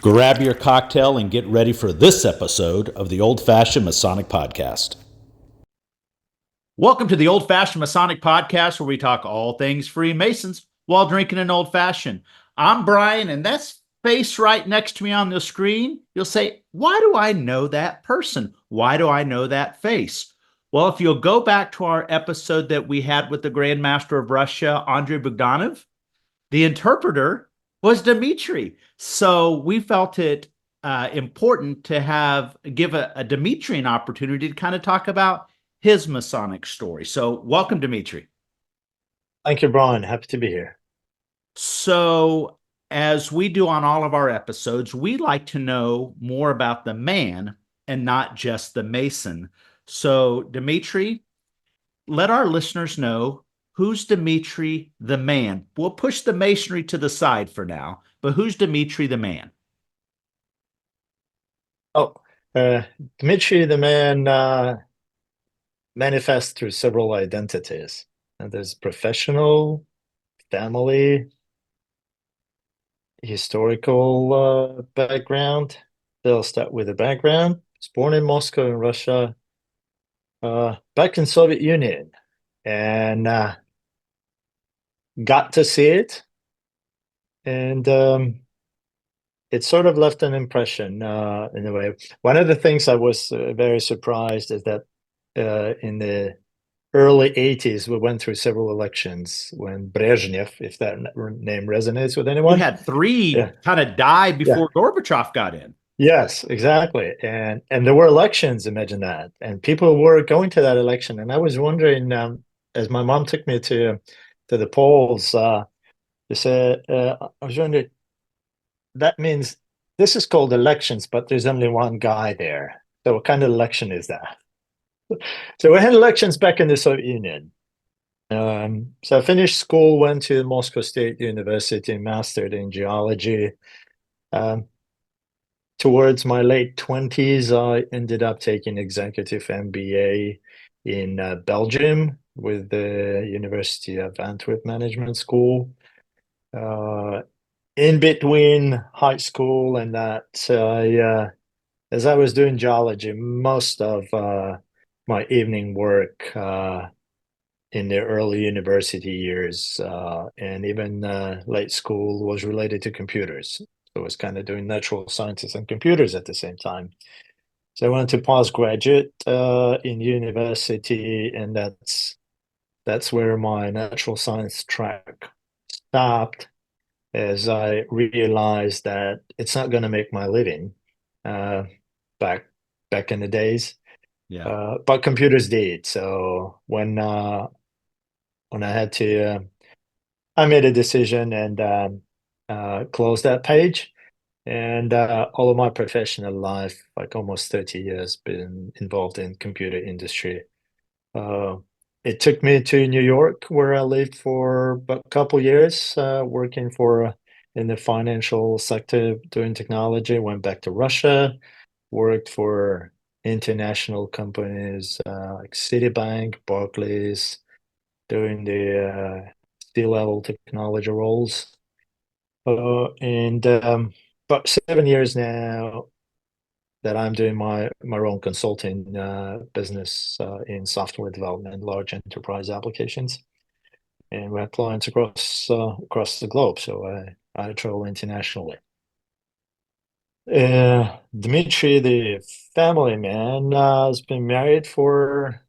Grab your cocktail and get ready for this episode of the Old Fashion Masonic Podcast. Welcome to the Old Fashion Masonic Podcast, where we talk all things Freemasons while drinking an old fashioned. I'm Brian, and that's face right next to me on the screen. You'll say, why do I know that person? Why do I know that face? Well, if you'll go back to our episode that we had with the Grand Master of Russia, Andrei Bogdanov, the interpreter was Dmitry. So we felt it important to give a Dmitry an opportunity to kind of talk about his Masonic story. So welcome, Dmitry. Thank you, Brian. Happy to be here. So as we do on all of our episodes, we like to know more about the man and not just the Mason. So Dmitry, let our listeners know, who's Dmitry the man? We'll push the Masonry to the side for now, but who's Dmitry the man? Dmitry the man manifests through several identities. And there's professional, family, historical background. They'll start with a background. I was born in Moscow, in Russia, back in Soviet Union, and got to see it. And it sort of left an impression in a way. One of the things I was very surprised is that in the early 80s, we went through several elections when Brezhnev, if that name resonates with anyone. We had three kind of die before Gorbachev got in. Yes, exactly. And there were elections, imagine that. And people were going to that election. And I was wondering, as my mom took me to the polls, I was wondering, that means this is called elections, but there's only one guy there. So what kind of election is that? So we had elections back in the Soviet Union. So I finished school, went to Moscow State University, mastered in geology. Towards my late 20s, I ended up taking executive MBA in Belgium with the University of Antwerp Management School. In between high school and that, as I was doing geology, most of my evening work in the early university years and even late school was related to computers. So I was kind of doing natural sciences and computers at the same time. So I went to postgraduate in university, and that's where my natural science track stopped, as I realized that it's not going to make my living back in the days. But computers did. So when I had to, I made a decision and closed that page. And all of my professional life, like almost 30 years, been involved in computer industry. It took me to New York, where I lived for a couple years, working in the financial sector, doing technology. Went back to Russia, worked for international companies like Citibank, Barclays, doing the C-level technology roles. And about 7 years now that I'm doing my own consulting business in software development, large enterprise applications, and we have clients across the globe. So I travel internationally. Dmitry, the family man, has been married for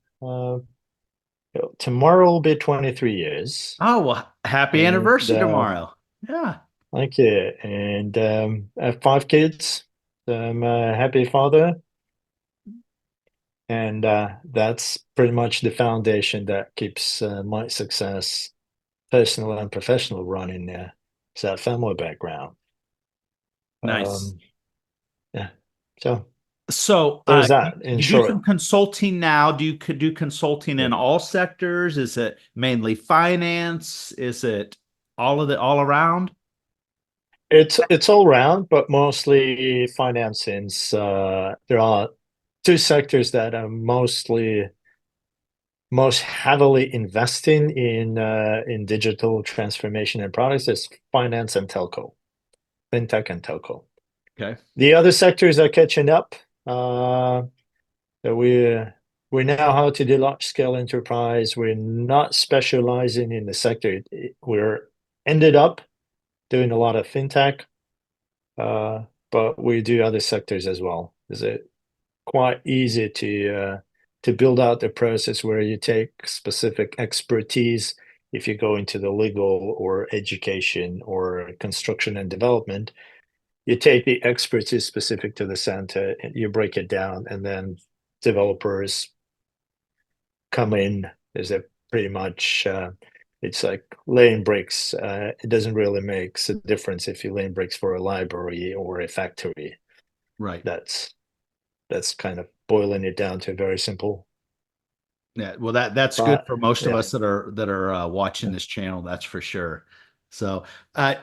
tomorrow will be 23 years. Oh, well, happy anniversary tomorrow. Yeah. Thank you. And I have 5 kids. I'm a happy father. And that's pretty much the foundation that keeps my success, personal and professional, running there. It's that family background. Nice. Yeah. So there's that in short. Do some consulting now. Do you could do consulting in all sectors? Is it mainly finance? Is it all around? It's all around, but mostly finance. Since there are 2 sectors that are most heavily investing in digital transformation and products: is finance and telco, fintech and telco. Okay. The other sectors are catching up. So we know how to do large scale enterprise. We're not specializing in the sector. We're ended up doing a lot of fintech, but we do other sectors as well. Is it quite easy to build out the process where you take specific expertise? If you go into the legal or education or construction and development, you take the expertise specific to the center and you break it down, and then developers come in. Is it pretty much it's like laying bricks. It doesn't really make a difference if you lay bricks for a library or a factory. Right. That's kind of boiling it down to very simple. Yeah, well, that's good But for most of yeah, us that are watching this channel. That's for sure. So,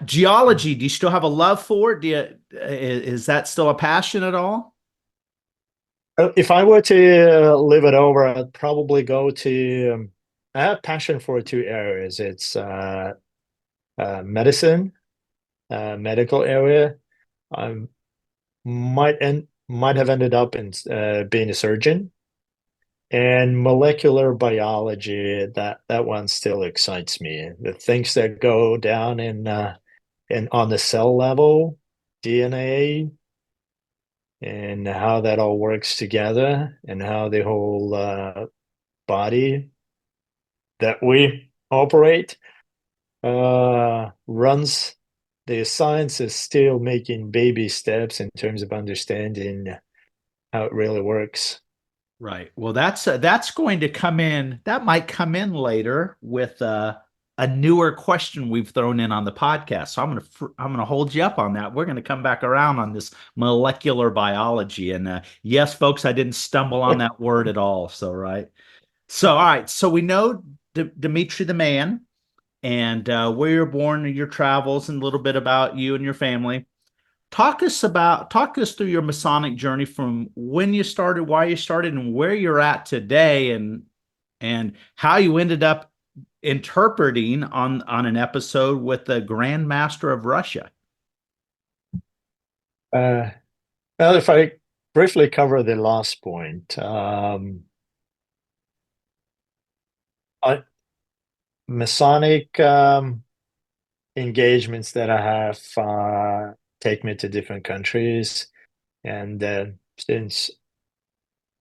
geology, do you still have a love for it? Is that still a passion at all? if I were to live it over, I'd probably go to. I have passion for two areas. It's medicine, medical area. I might have ended up in being a surgeon, and molecular biology. That one still excites me. The things that go down in on the cell level, DNA, and how that all works together, and how the whole body that we operate runs. The science is still making baby steps in terms of understanding how it really works. Right. Well, that's going to come in. That might come in later with a newer question we've thrown in on the podcast. So I'm gonna hold you up on that. We're gonna come back around on this molecular biology. And yes, folks, I didn't stumble on that word at all. So right. So all right. So we know Dmitry the man and where you're born and your travels and a little bit about you and your family. Talk us through your Masonic journey from when you started, why you started, and where you're at today, and how you ended up interpreting on an episode with the Grand Master of Russia. Uh, well, if I briefly cover the last point, I, Masonic engagements that I have take me to different countries, and since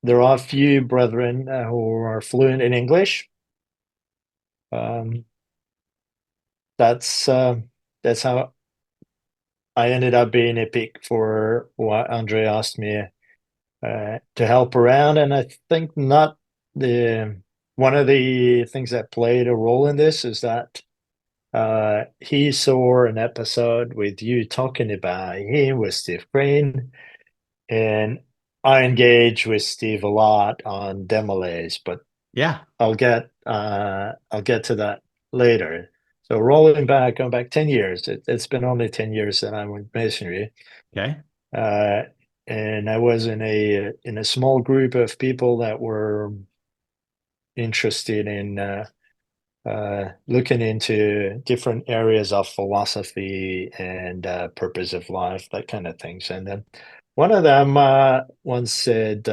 there are a few brethren who are fluent in English, um, that's uh, that's how I ended up being a pick for what Andre asked me to help around. And I think not the one of the things that played a role in this is that he saw an episode with you talking about him with Steve Green, and I engage with Steve a lot on DeMolays, but Yeah. I'll get to that later. So rolling back, going back 10 years, it's been only 10 years that I'm with Masonry. Okay. Uh, and I was in a small group of people that were interested in looking into different areas of philosophy and purpose of life, that kind of things. And then one of them once said,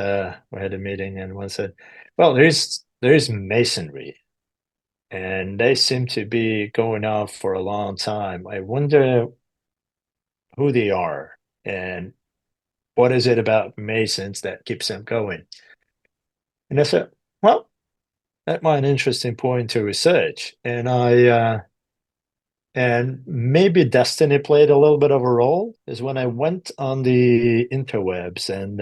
we had a meeting, and one said, "Well, there's Masonry, and they seem to be going on for a long time. I wonder who they are and what is it about Masons that keeps them going?" And I said, "Well, that might be an interesting point to research." And maybe destiny played a little bit of a role, is when I went on the interwebs and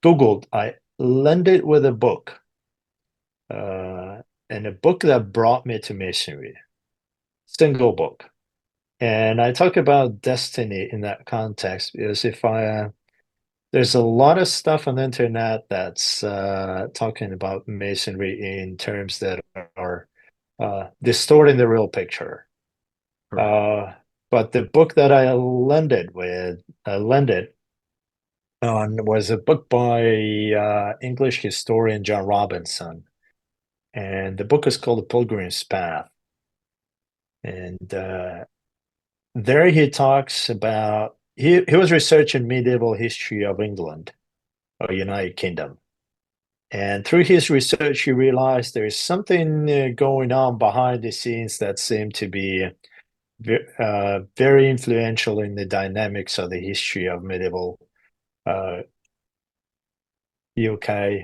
Googled, I landed with a book, uh, and a book that brought me to Masonry, single book. And I talk about destiny in that context because if there's a lot of stuff on the internet that's talking about Masonry in terms that are distorting the real picture. Correct. But the book that I landed on was a book by English historian John Robinson, and the book is called The Pilgrim's Path. And there he talks about he was researching medieval history of England or United Kingdom. And through his research, he realized there's something going on behind the scenes that seemed to be very influential in the dynamics of the history of medieval UK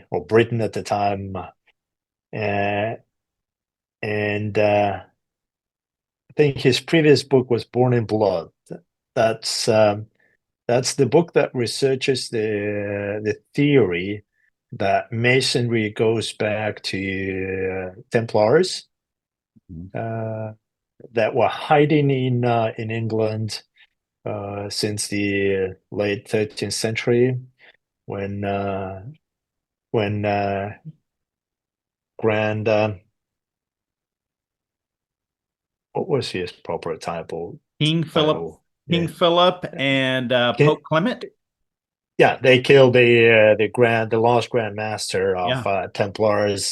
or Britain at the time. And I think his previous book was Born in Blood. That's the book that researches the theory that Masonry goes back to Templars that were hiding in England since the late 13th century, when Grand what was his proper title? King Philip, King Philip, and Pope Clement. Yeah, they killed the last Grand Master of Templars,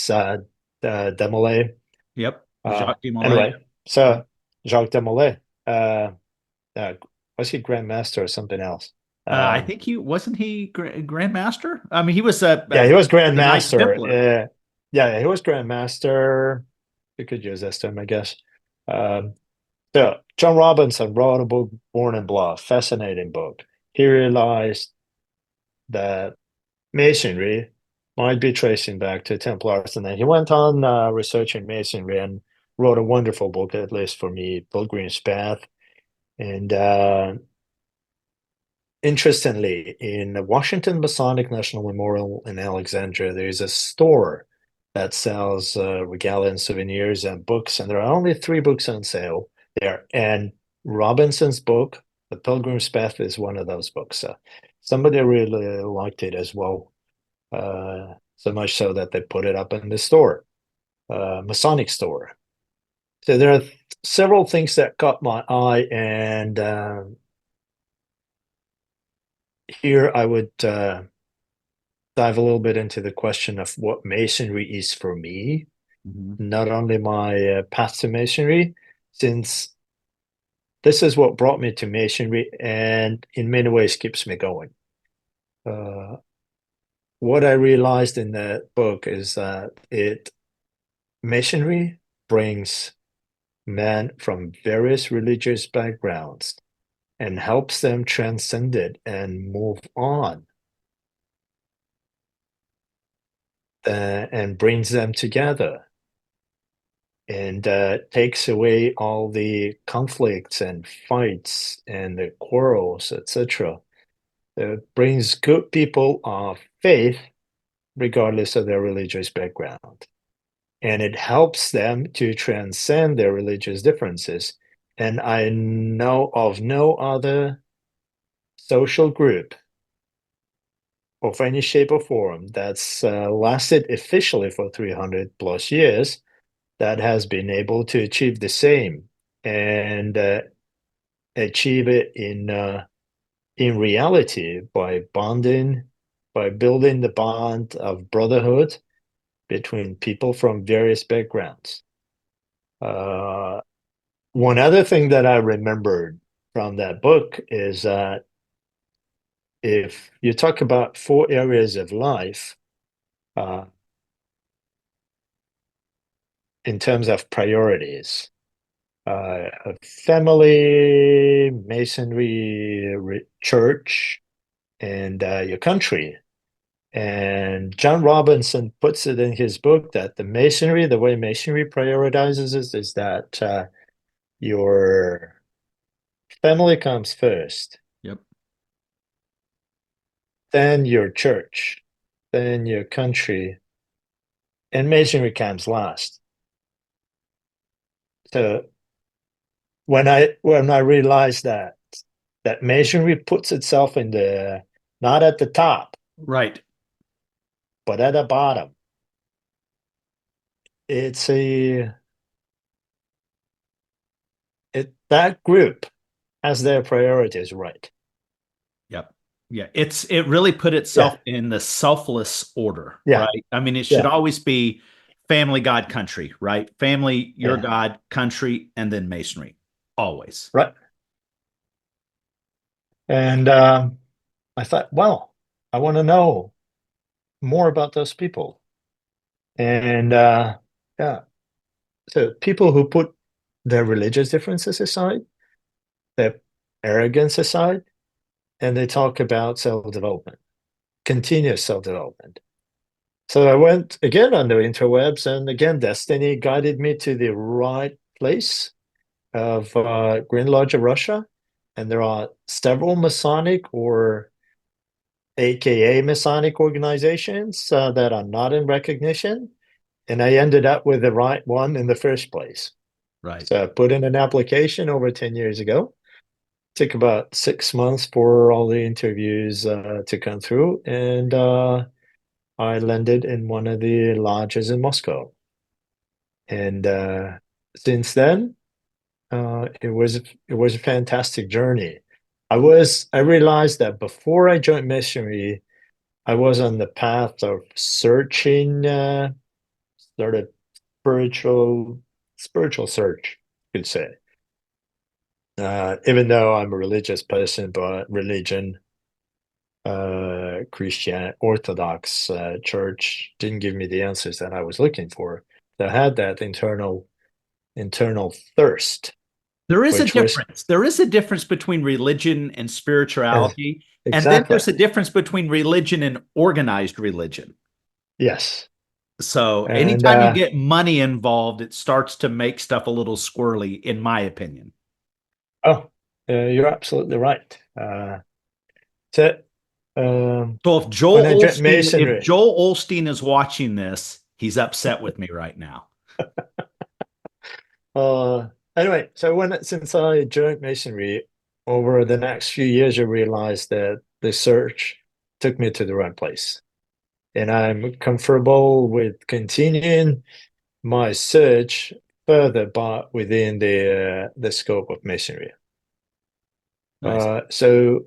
DeMolay. Yep, Jacques DeMolay. Anyway, so Jacques DeMolay, was he Grand Master or something else? I think he wasn't he Grand Master. I mean, he was he was Grand Master. He was Grand Master. You could use this term, I guess. So John Robinson wrote a book, Born in Blood, fascinating book. He realized that Masonry might be tracing back to Templars, and then he went on researching Masonry and wrote a wonderful book, at least for me, Pilgrim's Path. And interestingly, in the Washington Masonic National Memorial in Alexandria, there's a store that sells regalia and souvenirs and books, and there are only 3 books on sale there. And Robinson's book, The Pilgrim's Path, is one of those books. So somebody really liked it as well, so much so that they put it up in the store, Masonic store. So there are several things that caught my eye, and here I would dive a little bit into the question of what Masonry is for me, not only my path to Masonry, since this is what brought me to Masonry and in many ways keeps me going. What I realized in the book is that Masonry brings men from various religious backgrounds and helps them transcend it and move on, and brings them together, and takes away all the conflicts and fights and the quarrels, etc. It brings good people of faith, regardless of their religious background. And it helps them to transcend their religious differences. And I know of no other social group of any shape or form that's lasted officially for 300 plus years that has been able to achieve the same, and achieve it in reality by building the bond of brotherhood between people from various backgrounds. One other thing that I remembered from that book is that if you talk about 4 areas of life, in terms of priorities, family, Masonry, church, and your country. And John Robinson puts it in his book that the way Masonry prioritizes is that your family comes first. Yep. Then your church, then your country, and Masonry comes last. So when I realized that Masonry puts itself not at the top, right, but at the bottom, that group has their priorities right. Yep. Yeah, it really put itself in the selfless order, right? I mean, it should always be family, God, country, right? Family, your God, country, and then Masonry, always. Right. And I thought, well, I want to know more about those people. And yeah, so people who put their religious differences aside, their arrogance aside, and they talk about self-development, continuous self-development. So I went again on the interwebs, and again, destiny guided me to the right place of Green Lodge of Russia. And there are several Masonic or AKA Masonic organizations that are not in recognition. And I ended up with the right one in the first place. Right. So I put in an application over 10 years ago. Took about 6 months for all the interviews to come through. And I landed in one of the lodges in Moscow. And since then, it was a fantastic journey. I realized that before I joined Masonry, I was on the path of searching, sort of spiritual search, you could say. Even though I'm a religious person, but religion, Christian Orthodox church didn't give me the answers that I was looking for. So I had that internal thirst, There is a which was difference. There is a difference between religion and uh, spirituality. And then exactly there's a difference between religion and organized religion. yes. So And anytime you get money involved, it starts to make stuff a little squirrely, in my opinion. oh, you're absolutely right. So So when I joined If Masonry, Joel Olstein is watching this, he's upset with me right now. uh, anyway, so since I joined Masonry, over the next few years, I realized that the search took me to the right place. And I'm comfortable with continuing my search further, but within the scope of Masonry. Nice. So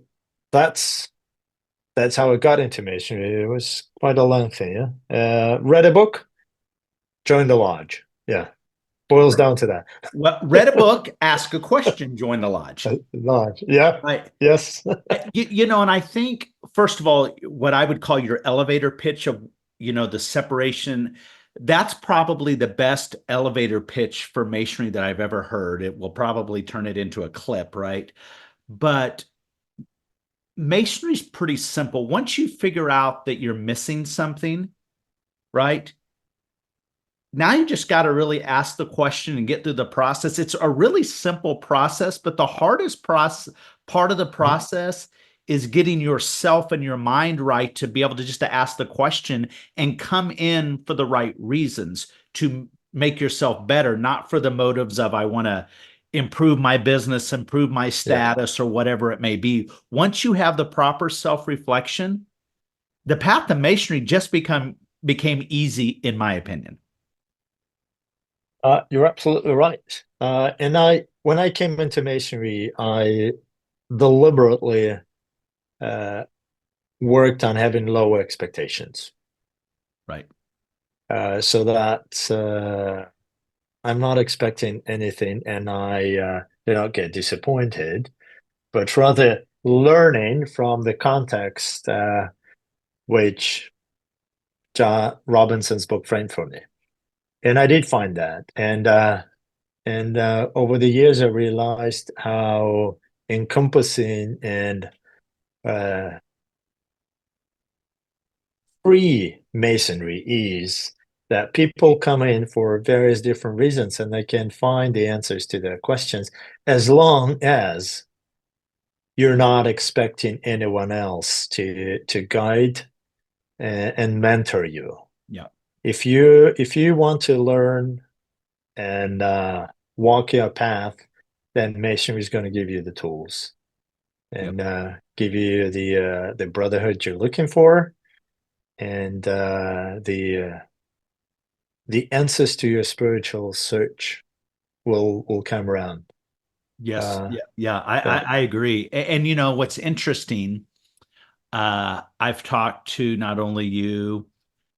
that's that's how I got into Masonry. It was quite a long thing. Yeah? Read a book, joined the lodge. Yeah, boils down to that. Well, read a book, ask a question, join the lodge. Lodge. Yeah. Right. Yes. And I think, first of all, what I would call your elevator pitch of, the separation, that's probably the best elevator pitch for masonry that I've ever heard. It will probably turn it into a clip, right? But masonry is pretty simple. Once you figure out that you're missing something, right? Now you just got to really ask the question and get through the process. It's a really simple process, but the hardest part of the process is getting yourself and your mind right to be able to just to ask the question and come in for the right reasons to make yourself better, not for the motives of I want to improve my business, improve my Yeah. status, or whatever it may be. Once you have the proper self-reflection, the path to masonry just became easy, in my opinion. You're absolutely right. And when I came into Masonry, I deliberately uh, worked on having low expectations, Right. so that I'm not expecting anything, and I do not get disappointed, but rather learning from the context which John Robinson's book framed for me. And I did find that, and over the years, I realized how encompassing and uh, free Masonry is, that people come in for various different reasons and they can find the answers to their questions as long as you're not expecting anyone else to guide and mentor you. Yeah. If you want to learn and walk your path, then Masonry is going to give you the tools Yep. and give you the brotherhood you're looking for, and the answers to your spiritual search will come around. Yes. Uh, Yeah. Yeah. I, I, yeah. I agree. And what's interesting, I've talked to not only you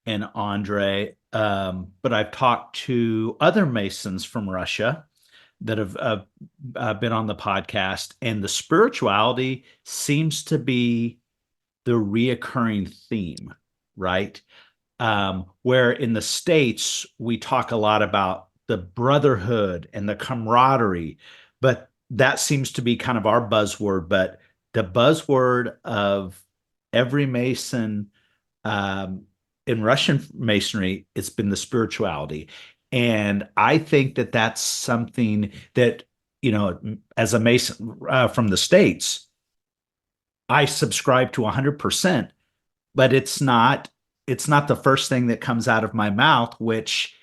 and Andre, but I've talked to other Masons from Russia. that have been on the podcast, and the spirituality seems to be the reoccurring theme, right? Where in the States, we talk a lot about the brotherhood and the camaraderie, but that seems to be kind of our buzzword. But the buzzword of every Mason um, in Russian Masonry, it's been the spirituality. And I think that that's something that, as a Mason from the States, I subscribe to 100%, but it's not the first thing that comes out of my mouth, which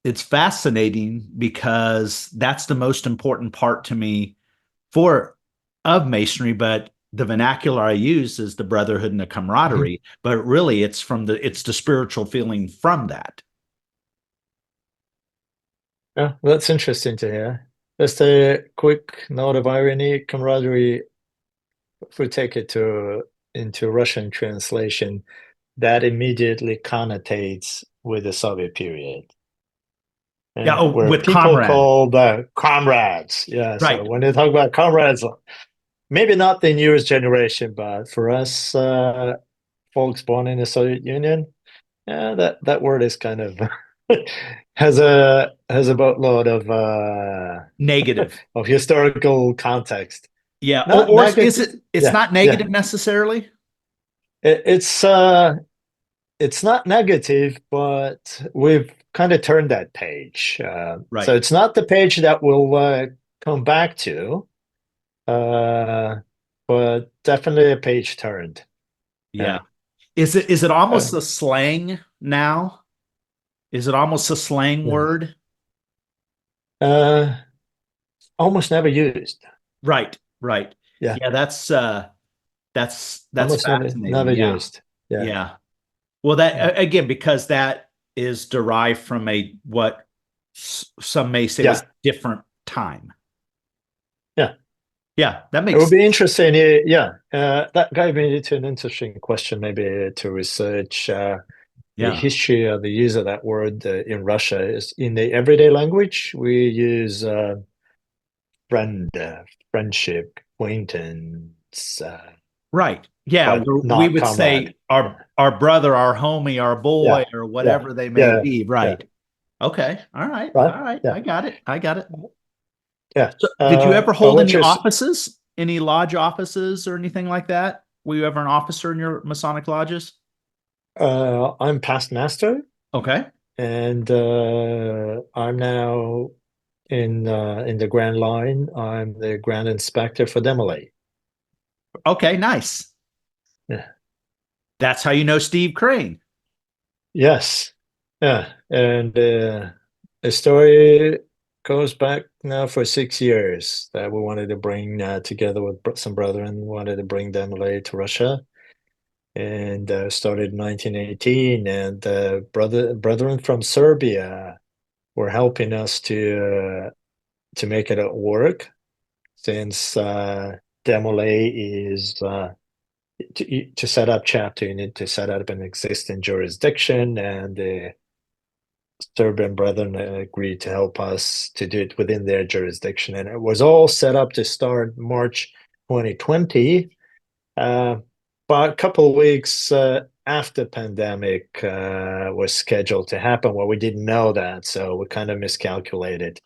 it's fascinating because that's the most important part to me for of masonry. But the vernacular I use is the brotherhood and the Mhm. camaraderie, but really it's the spiritual feeling from that. Yeah, that's interesting to hear. Just a quick note of irony, camaraderie, if we take it into Russian translation, that immediately connotates with the Soviet period. Yeah. Yeah, Oh, where with people comrade. call the comrades. Yeah, so Right. when they talk about comrades, maybe not the newest generation, but for us folks born in the Soviet Union, yeah, that word is kind of has a boatload Negative. of historical context. Yeah. Or, Not or is negative. it's Yeah, not yeah. negative necessarily? It's not negative, but we've kind of turned that page. So Right. it's not the page that we'll come back to, uh, but definitely a page turned. Yeah. Yeah. Is it Uh, almost a slang now? Is it almost a slang yeah. word? Uh, Almost never used. Right, right. Yeah, Yeah, that's almost never fascinating. Yeah. used. Yeah, Yeah. Well, that yeah, again, because that is derived from a what some may say was yeah, different time. yeah. Yeah, that It makes would be sense. interesting. Yeah, that gave me to an interesting question, maybe to research the Yeah. history of the use of that word in Russia. Is in the everyday language we use friend, friendship, acquaintance, Right. Yeah, but we not would comrade. say our brother, our homie, our Yeah, boy, or yeah, whatever they may yeah, be. yeah. Right. Okay. All right. Right. All right. Yeah, I got it. I got it. yeah. So, did you ever But hold what any you're offices, any lodge offices or anything like that? Were you ever an officer in your Masonic lodges? I'm past master, Okay. and I'm now in the Grand Line. I'm the Grand Inspector for DeMolay. Okay, nice. Yeah. That's how you know Steve Crane. Yes. Yeah. And the story goes back now for 6 years that we wanted to bring together with some brethren, wanted to bring DeMolay to Russia. And started in 1918, and brethren from Serbia were helping us to make it work, since DeMolay is to set up chapter, you need to set up an existing jurisdiction, and the Serbian brethren agreed to help us to do it within their jurisdiction. And it was all set up to start March 2020. Uh, but a couple of weeks after pandemic was scheduled to happen, well, we didn't know that, so we kind of miscalculated.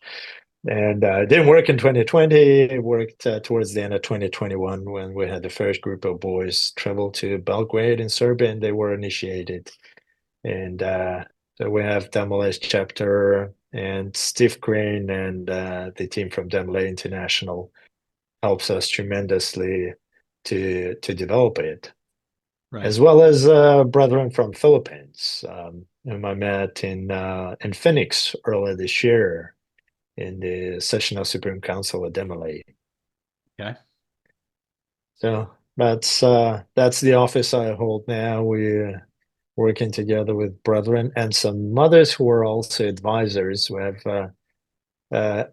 And it didn't work in 2020. It worked towards the end of 2021 when we had the first group of boys travel to Belgrade in Serbia, and they were initiated. And so we have DeMolay chapter, and Steve Green and the team from DeMolay International helps us tremendously to develop it, Right. as well as brethren from Philippines, whom I met in Phoenix earlier this year in the session of Supreme Council at DeMolay. Okay. So that's the office I hold now. We're working together with brethren and some mothers who are also advisors. We have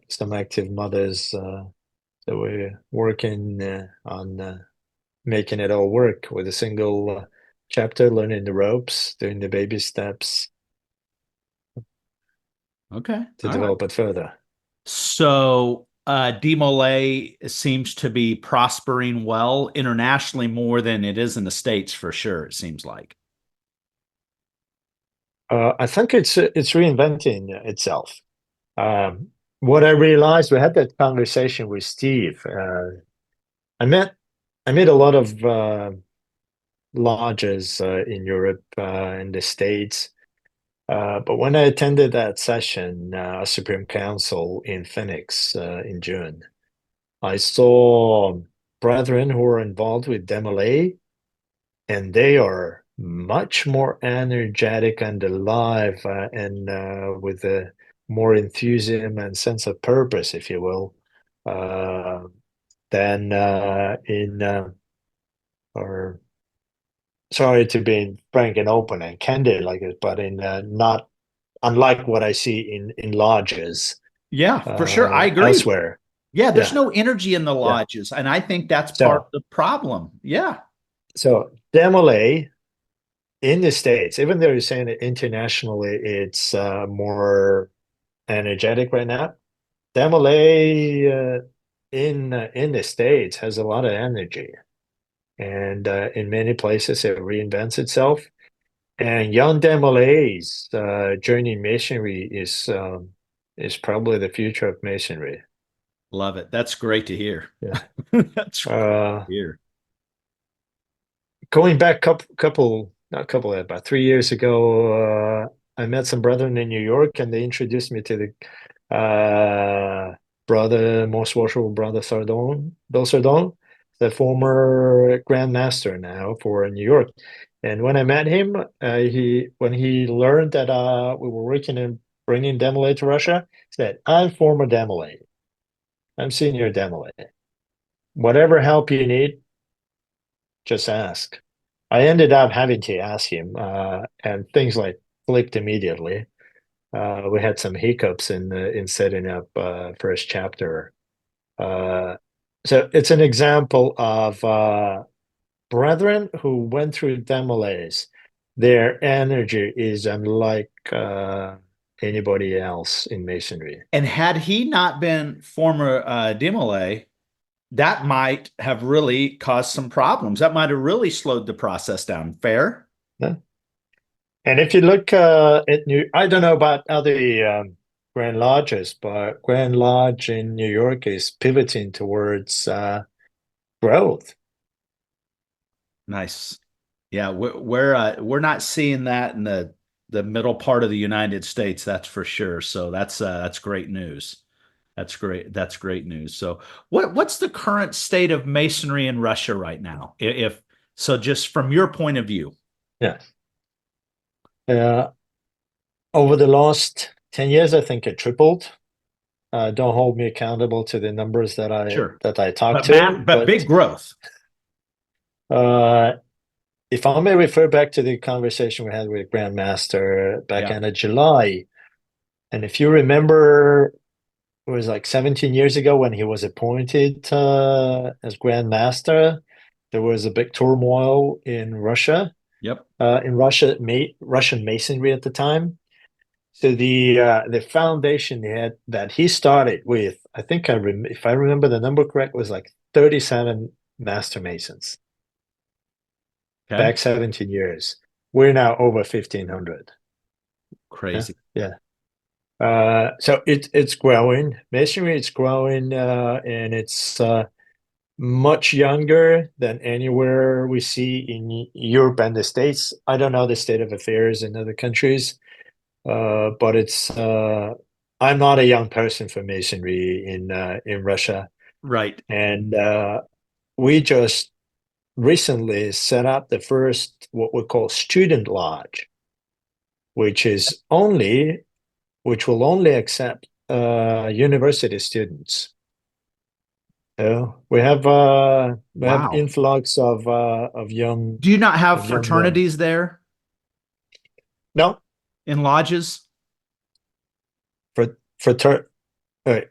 some active mothers, so we're working on making it all work with a single chapter, learning the ropes, doing the baby steps Okay. to All right. develop it further. So DeMolay seems to be prospering well internationally more than it is in the States for sure, it seems like. I think it's reinventing itself. What I realized, we had that conversation with Steve. I met I met a lot of lodges in Europe in the States. But when I attended that session, Supreme Council in Phoenix in June, I saw brethren who were involved with DeMolay, and they are much more energetic and alive and with a more enthusiasm and sense of purpose, if you will, uh, than in or sorry to be frank and open and candid like this, but in not unlike what I see in lodges Yeah, for sure. I agree. elsewhere. Yeah, there's Yeah, no energy in the yeah. lodges, and I think that's part So of the problem. Yeah. so DeMolay in the States, even though you're saying that internationally it's more energetic right now, DeMolay in the States has a lot of energy, and in many places it reinvents itself. And young Demolay's journey in masonry is probably the future of masonry. Love it. That's great to hear. Yeah. That's great to Uh, hear. Going back not couple, about 3 years ago, I met some brethren in New York, and they introduced me to the brother, most worshipful brother Sardone, Bill Sardone, the former Grand Master now for New York. And when I met him, when he learned that we were working in bringing DeMolay to Russia, he said, "I'm former DeMolay. I'm senior DeMolay. Whatever help you need, just ask." I ended up having to ask him, and things like clicked immediately. We had some hiccups in setting up first chapter. Uh, so it's an example of brethren who went through DeMolays. Their energy is unlike anybody else in masonry. And had he not been former DeMolay, that might have really caused some problems. That might have really slowed the process down. Fair? Yeah. And if you look at I don't know about other Grand Lodges, but Grand Lodge in New York is pivoting towards growth. Nice. Yeah, we're not seeing that in the middle part of the United States, that's for sure. So that's great news. That's great. That's great news. So what's the current state of masonry in Russia right now? If so, just from your point of view. Yeah. Uh, Over the last 10 years, I think it tripled. Don't hold me accountable to the numbers Sure. that I talked But to, but big growth. uh, if I may refer back to the conversation we had with Grandmaster back Yeah. end of July, and if you remember, it was like 17 years ago when he was appointed as Grand Master. There was a big turmoil in Russia, Yep. Russian Masonry at the time. So the foundation that he started with, I think if I remember the number correct, was like 37 Master Masons Okay. back 17 years. We're now over 1,500. Yeah, Crazy. yeah. So it's growing. Masonry is growing, and it's much younger than anywhere we see in Europe and the States. I don't know the state of affairs in other countries, but it's I'm not a young person for Masonry in Russia, Right. and we just recently set up the first what we call student lodge, which is only which will only accept university students. We have Wow. influx of Do you not have young men. fraternities there No, in lodges? for frater. All right,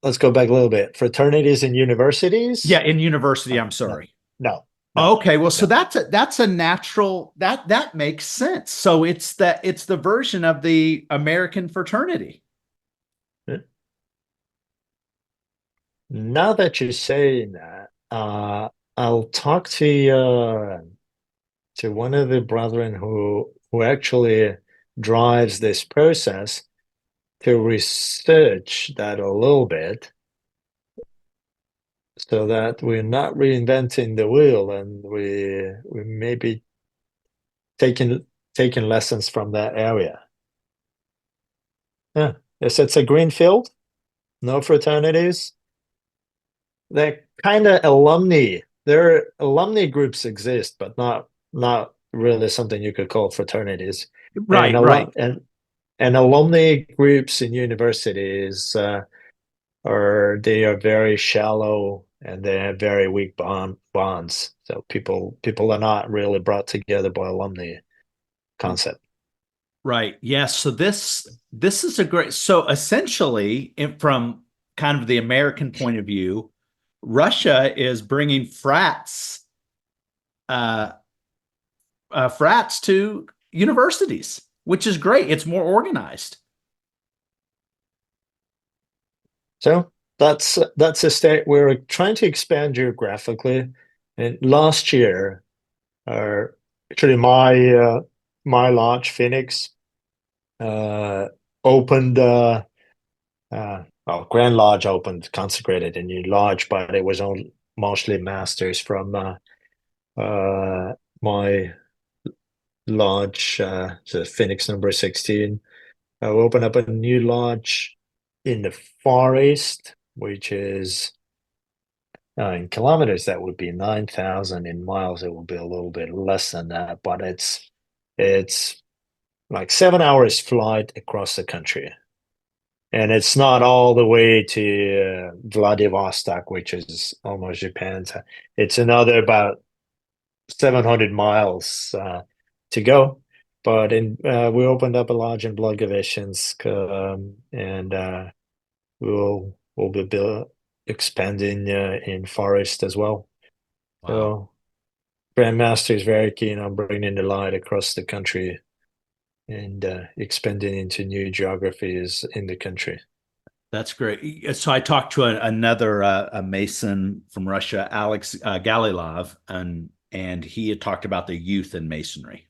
let's go back a little bit. Fraternities and Yeah, universities? in university, I'm No, sorry. no, no, Okay, well, so no. that's a natural that makes sense. So it's the version of the American fraternity. Now that you're saying that, I'll talk to one of the brethren who actually drives this process to research that a little bit so that we're not reinventing the wheel and we may be taking lessons from that area. Yeah. Yes, it's a green field, no fraternities. They're kind of alumni. Their alumni groups exist, but not really something you could call fraternities. And Right, right. and alumni groups in universities they are very shallow and they have very weak bonds. So people are not really brought together by alumni concept. Right. Yes. So this is a great. So essentially, from kind of the American point of view, Russia is bringing uh, frats to universities, which is great. It's more organized. So that's a state we're trying to expand geographically. And last year, or actually my lodge, Phoenix, uh, opened. Well, Grand Lodge opened, consecrated a new lodge, but it was only mostly masters from my lodge, the Phoenix number 16. We opened up a new lodge in the Far East, which is in kilometers, that would be 9,000. In miles, it will be a little bit less than that, but it's like 7 hours flight across the country. And it's not all the way to Vladivostok, which is almost Japan. It's another about 700 miles to go. But we opened up a lodge in Blagoveshchensk, and we'll be expanding in Forest as well. Wow. So Grandmaster is very keen on bringing the light across the country and expanding into new geographies in the country. That's great. So I talked to another a Mason from Russia, Alex Galilov, and he had talked about the youth in Masonry.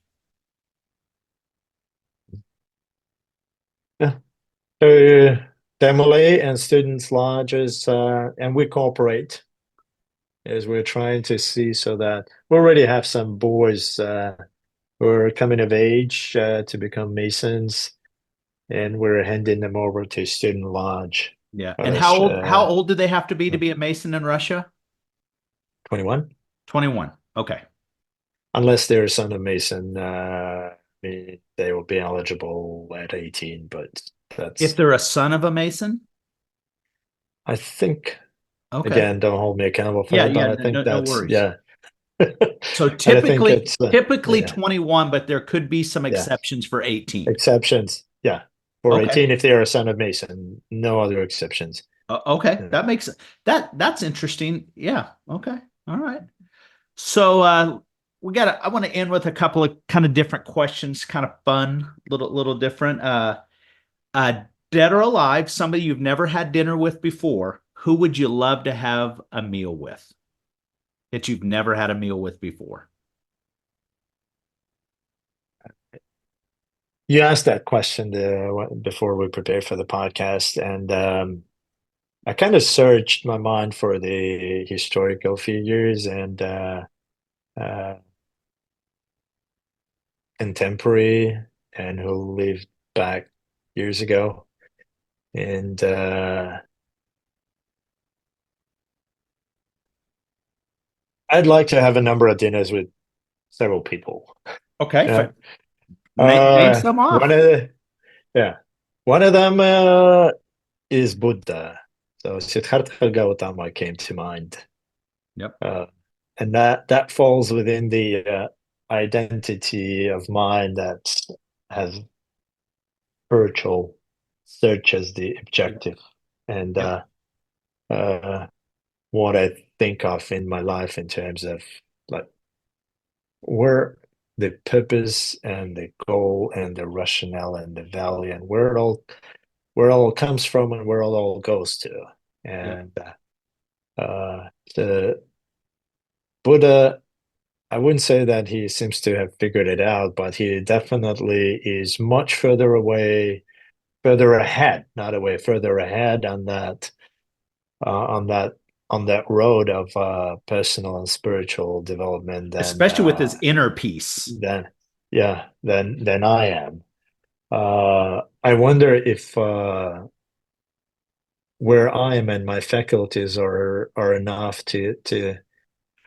Yeah. So DeMolay and students lodges, and we cooperate as we're trying to see so that we already have some boys who are coming of age to become Masons, and we're handing them over to student lodge. Yeah. And how old do they have to be a Mason in Russia? 21, 21. Okay. unless they're a son of Mason, they will be eligible at 18, but If that's, they're a son of a Mason? I think, Okay. again, don't hold me accountable for Yeah, that, yeah, but I think no that's, worries. yeah. So And I think typically it's, typically yeah, 21, but there could be some yeah, exceptions for 18. exceptions. Yeah. For Okay. 18, if they are a son of Mason, no other exceptions. Okay. Yeah. That's interesting. Yeah. Okay. All right. So I want to end with a couple of kind of different questions, kind of fun, little different. Uh Dead or alive, somebody you've never had dinner with before, who would you love to have a meal with that you've never had a meal with before? You asked that question before we prepared for the podcast, and I kind of searched my mind for the historical figures and uh, contemporary and who lived back years ago. And I'd like to have a number of dinners with several people. Okay. Yeah. Name some One off. of yeah, one of them is Buddha. So Siddhartha Gautama came to mind. Yep. Uh, and that falls within the identity of mind that has spiritual search as the Yep. objective, and Yep. uh, what I think of in my life in terms of like where the purpose and the goal and the rationale and the value and where it all comes from and where it all goes to, Yep. and The Buddha, I wouldn't say that he seems to have figured it out, but he definitely is much further away, further ahead, not away, further ahead on on that on that road of personal and spiritual development Especially with his inner peace. than yeah than I am. I wonder if where I am and my faculties are enough to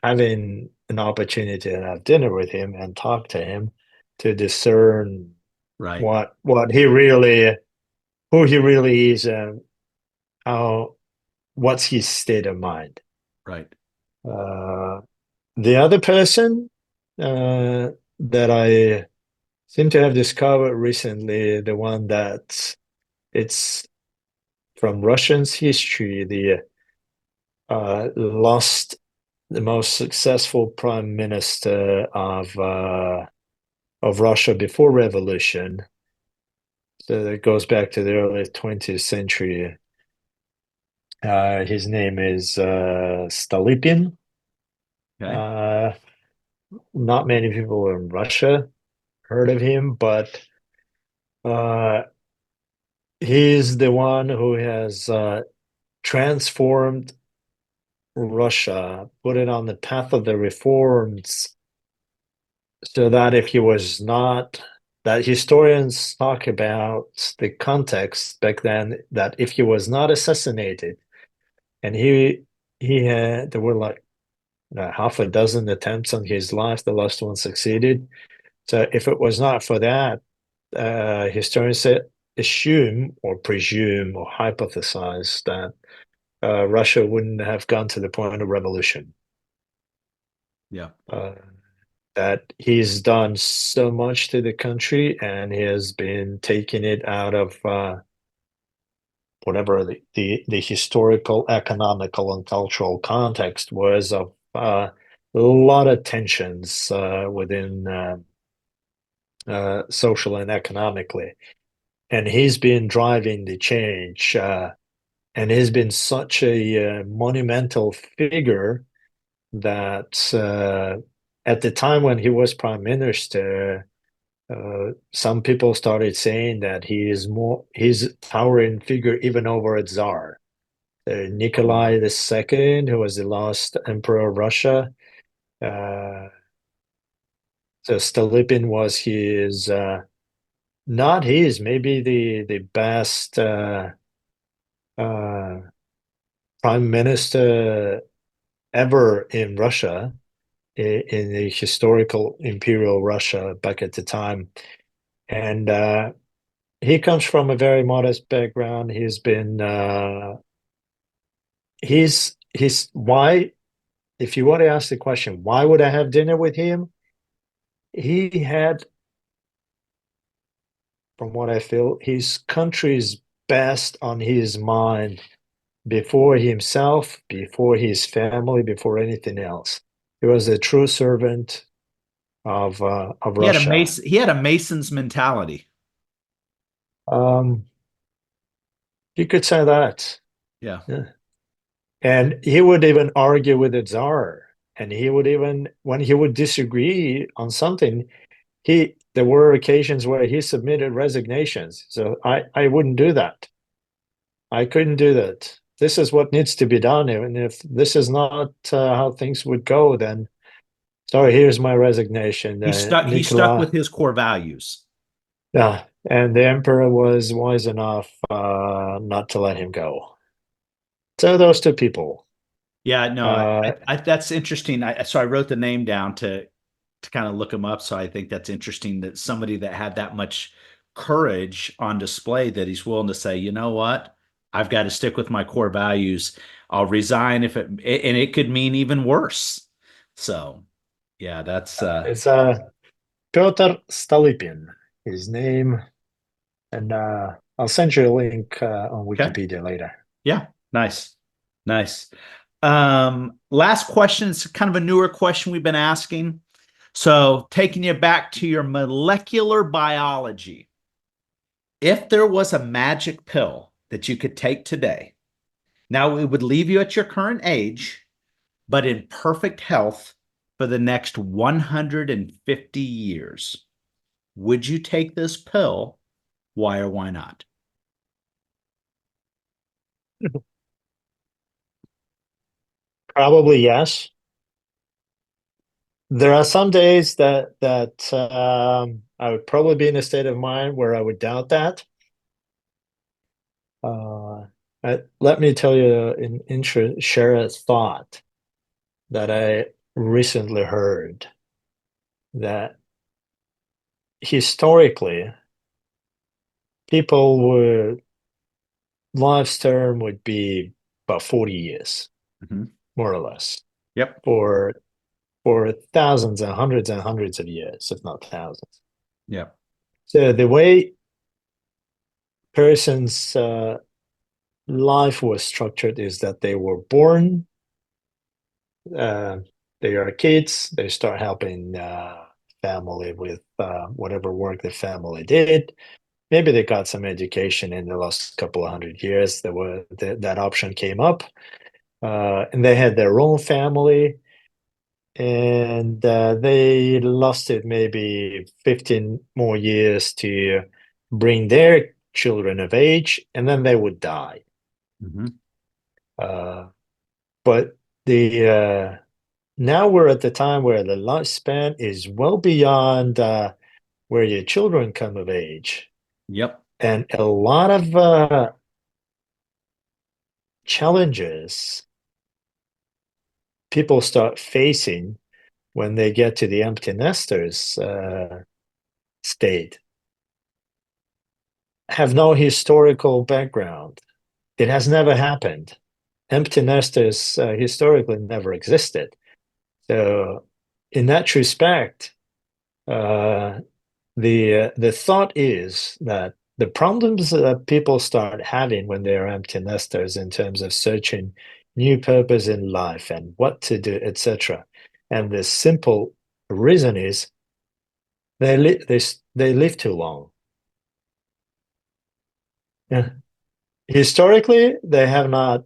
having an opportunity to have dinner with him and talk to him to discern Right. what he really who he really is and how what's his state of mind. Right. Uh, the other person that I seem to have discovered recently, the one that it's from Russian's history, the lost the most successful prime minister of Russia before revolution. So that goes back to the early 20th century. His name is Stolypin. Okay. Uh, not many people in Russia heard of him, but uh, he's the one who has transformed Russia, put it on the path of the reforms, so that if he was not, that historians talk about the context back then, that if he was not assassinated, and he had, there were like half a dozen attempts on his life, the last one succeeded. So if it was not for that, historians say, assume or presume or hypothesize that Russia wouldn't have gone to the point of revolution. Yeah. Uh, that he's done so much to the country and he has been taking it out of whatever the historical, economical, and cultural context was of a lot of tensions within social and economically. And he's been driving the change. And he's been such a monumental figure that at the time when he was prime minister, some people started saying that he's a towering figure even over a czar. Nikolai II, who was the last emperor of Russia. Uh, so Stolypin was his, not his, maybe the best uh, prime minister ever in Russia, in the historical imperial Russia back at the time. And he comes from a very modest background. He's why, if you want to ask the question, why would I have dinner with him? He had, from what I feel, his country's best on his mind before himself, before his family, before anything else. He was a true servant of Russia. He had a Mason's mentality. Um, you could say that. Yeah. Yeah. And he would even argue with the Tsar. And he would even, when he would disagree on something, there were occasions where he submitted resignations. So I wouldn't do that. I couldn't do that. This is what needs to be done. And if this is not how things would go, then sorry, here's my resignation. He stuck Nicola, with his core values. yeah. And the emperor was wise enough not to let him go. So those two people. Yeah, no, Uh, that's interesting. So I wrote the name down to kind of look him up. So I think that's interesting that somebody that had that much courage on display that he's willing to say, you know what, I've got to stick with my core values. I'll resign if and it could mean even worse. So yeah, that's it's Pyotr Stolypin, his name, and I'll send you a link on okay. Wikipedia later. Yeah, nice, nice. Last question is kind of a newer question we've been asking. So, taking you back to your molecular biology, if there was a magic pill that you could take today Now, it would leave you at your current age, but in perfect health for the next 150 years. Would you take this pill? Why or why not? Probably yes. There are some days that I would probably be in a state of mind where I would doubt that. Uh, Let me tell you share a thought that I recently heard that historically people would life's term would be about 40 years, Mhm. more or less, Yep. for thousands and hundreds of years, if not thousands. Yep. So the way person's life was structured is that they were born, uh, they are kids, they start helping family with whatever work the family did. Maybe they got some education in the last couple of hundred years. That option came up, and they had their own family, and they lasted maybe 15 more years to bring their children of age, and then they would die. Mm-hmm. But the now we're at the time where the lifespan is well beyond where your children come of age, Yep. and a lot of challenges people start facing when they get to the empty nesters state have no historical background. It has never happened. Empty nesters historically never existed. So, in that respect, the thought is that the problems that people start having when they are empty nesters in terms of searching new purpose in life and what to do, etc. And the simple reason is they live too long. Yeah. Historically, they have not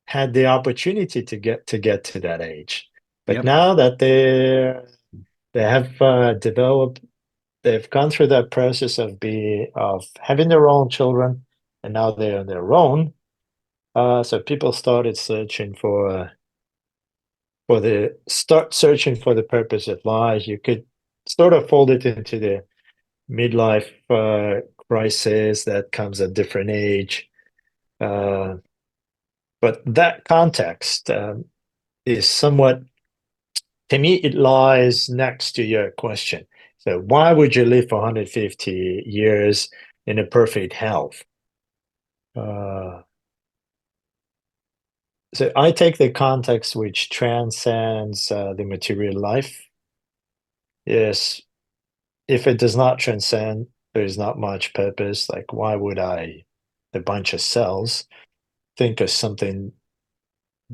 had the opportunity to get to that age. But Yep. now that they have developed, they've gone through that process of having their own children, and now they're on their own. So people started searching searching for the purpose of life. You could sort of fold it into the midlife crisis that comes at different age. Uh, but that context is somewhat, to me, it lies next to your question. So why would you live for 150 years in a perfect health? So I take the context which transcends the material life. Yes, if it does not transcend, there is not much purpose. Like, why would a bunch of cells, think of something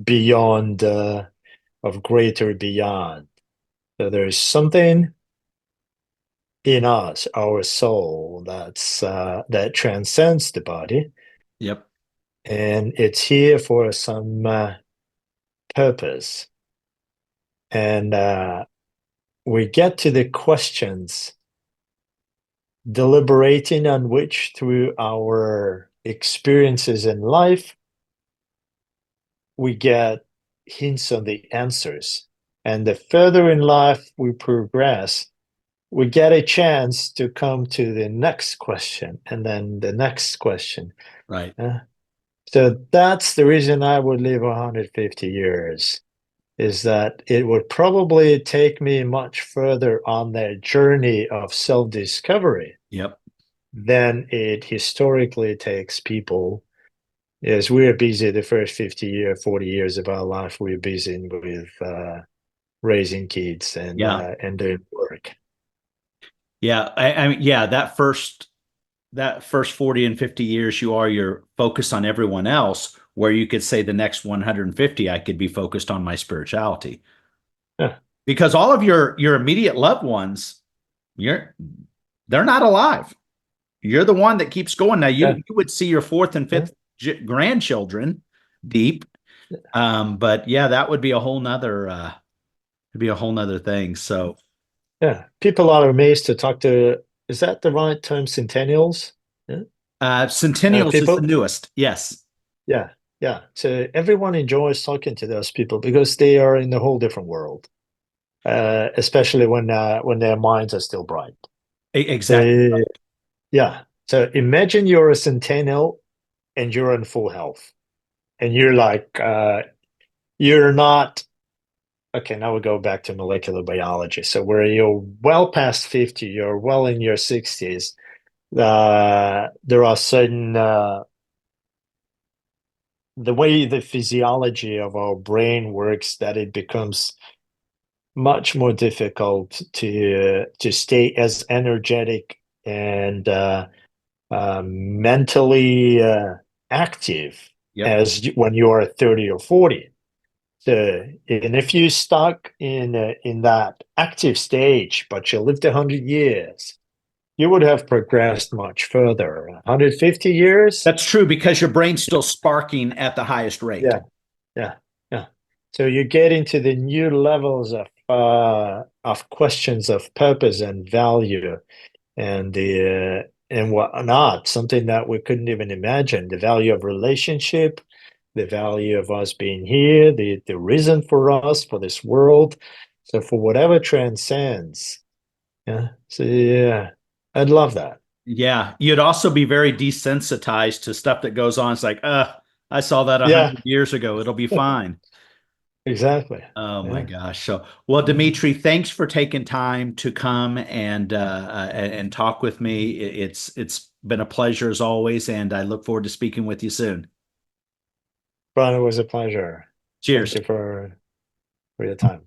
beyond, of greater beyond? So there is something in us, our soul, that transcends the body, Yep. and it's here for some purpose. And we get to the questions, deliberating on which, through our experiences in life, we get hints on the answers. And the further in life we progress, we get a chance to come to the next question and then the next question. Right. So that's the reason I would live 150 years, is that it would probably take me much further on that journey of self-discovery Yep. than it historically takes people. Yes, we're busy the first 40 years of our life, we're busy with raising kids Yeah. and doing work. Yeah. I mean, yeah, that first 40 and 50 years, you're focused on everyone else, where you could say the next 150, I could be focused on my spirituality. Yeah. Because all of your immediate loved ones, they're not alive. You're the one that keeps going. Now Yeah. you would see your fourth and Yeah. fifth grandchildren, deep. But yeah, that would be a whole nother it'd be a whole nother thing. So Yeah, people are amazed to talk to. Is that the right term? Centennials? Yeah. Centennials is the People. newest. Yes. Yeah, yeah. So everyone enjoys talking to those people because they are in a whole different world, especially when their minds are still bright. Exactly. So yeah. So imagine you're a centennial and you're in full health, and you're like, you're not. Okay, now we go back to molecular biology. So where you're well past 50, you're well in your 60s. There are certain the way the physiology of our brain works that it becomes much more difficult to stay as energetic and mentally active Yep. as when you are 30 or 40. So, and if you stuck in that active stage, but you lived 100 years, you would have progressed much further. 150 years? That's true because your brain's still sparking at the highest rate. Yeah, yeah, yeah. So you get into the new levels of questions of purpose and value and whatnot, something that we couldn't even imagine. The value of relationship, the value of us being here, the reason for us, for this world. So for whatever transcends. Yeah. So yeah, I'd love that. Yeah, you'd also be very desensitized to stuff that goes on. It's like, I saw that a Yeah, hundred years ago. It'll be fine. exactly. Oh my Yeah. gosh. So, well, Dimitri, thanks for taking time to come and talk with me. It's been a pleasure as always, and I look forward to speaking with you soon. Brian, it was a pleasure. Thank Cheers. you for your time.